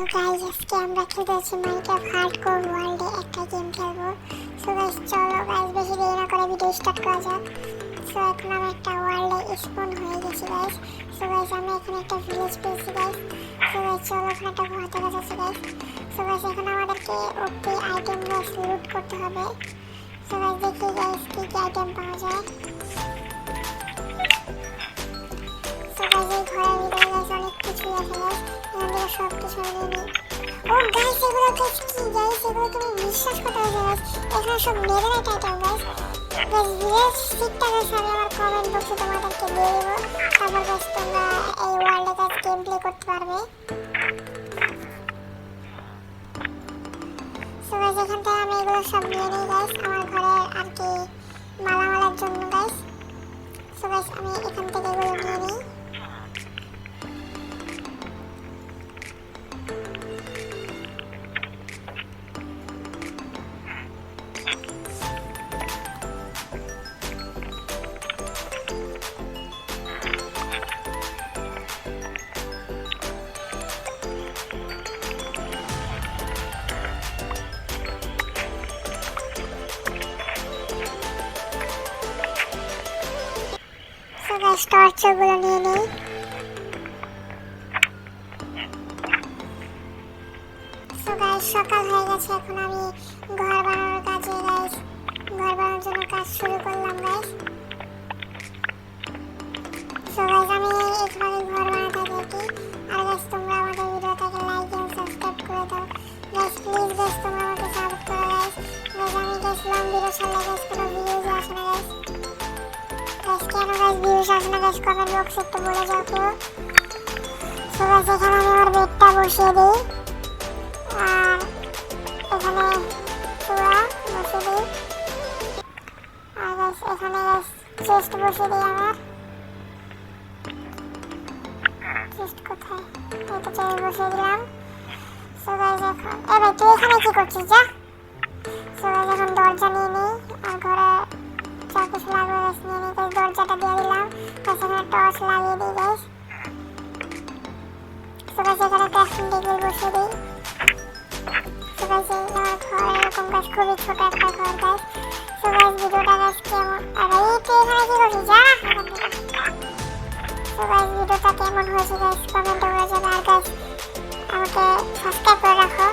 So guys আজকে আমরা খেলতে যাচ্ছি মাইনক্রাফট হার্ডকোর ওয়ার্ল্ডে একটা গেম খেলবো। সো গাইস চলো গাইস বেশি দেরি না করে ভিডিও স্টার্ট করা যাক। সো এখন আমি একটা ওয়ার্ল্ডে স্পন হয়ে গেছি গাইস। সো গাইস আমি এখানে একটা ভিলেজ পেয়েছি গাইস। সো গাইস চলো এখানে একটা ঘর দেখা যাচ্ছে গাইস। সো গাইস এখন আমাদেরকে ওপি আইটেম গাইস লুট করতে হবে। সো গাইস দেখি গাইস কি কি আইটেম পাওয়া যায়। সো গাইস এই ঘরের ভিতরে গাইস অনেক কিছু আছে গাইস। এখান থেকে সব কিছু নিয়ে নিই। ও গাইস এগুলো গাইস কি গাইস, এগুলো তুমি বিশ্বাস করতে পারছো গাইস, এখানে সব নেদারইট আইটেম গাইস। গাইস ভিলেজ সিটটা গাইস আমি আমার কমেন্ট বক্সে তোমাদেরকে দিয়ে দেবো, তারপর গাইস তোমরা এই ওয়ার্ল্ডে গাইস গেম প্লে করতে পারবে। সো গাইস এখান থেকে আমি এগুলো সব নিয়ে নিই গাইস আমার ঘরের আর কি মালামালের জন্য গাইস। সো গাইস আমি এখান থেকে এগুলো নিয়ে নিই। সো গাইস টর্চগুলো নিয়ে নিই। সো গাইস সকাল হয়ে গেছে, এখন আমি ঘর বানানোর কাজে গাইস ঘর বানানোর জন্য কাজ শুরু করলাম গাইস। সো গাইস আমি এখানে ঘর বানাতে থাকি। আর গাইস তোমরা আমাদের ভিডিওটাকে লাইক এন্ড সাবস্ক্রাইব করে দাও গাইস, প্লিজ গাইস তোমরা আমাকে সাপোর্ট করো গাইস। গাইস আমি গাইস লং ভিডিও ছাড়লে গাইস কোনো ভিউজ আসে না গাইস। গাইস কেন গাইস ভিউজ আসে না গাইস কমেন্ট বক্সে একটু বলে যাও তো। সো গাইস এখানে আমি আমার বেডটা বসিয়ে দিই আর এখানে চূড়া বসিয়ে দিই। আর গাইস এখানে গাইস চেস্ট বসিয়ে দিই আমার। চেস্ট কোথায়? এই তো চেস্ট বসিয়ে দিলাম। সো গাইস এখন ভাই তুই এখানে কি করছিস যা। সো গাইস এখন দরজা নিয়ে নিই আর ঘরে যা কিছু লাগবে গাইস নিয়ে নিই গাইস। দরজাটা দিয়ে দিলাম গাইস, এখানে টর্চ লাগিয়ে দিই গাইস। সো গাইস এখানে ক্রাফটিং টেবিল বসিয়ে দিই। সো গাইস এই আমার ঘর এরকম গাইস খুবই ছোট একটা ঘর গাইস। সো গাইস ভিডিওটা গাইস কেমন, আরে তুই এখানে কি করছিস যা। সো গাইস ভিডিওটা কেমন হয়েছে গাইস কমেন্টে বলে যাবে। আর গাইস আমাকে সাবস্ক্রাইব করে রাখো।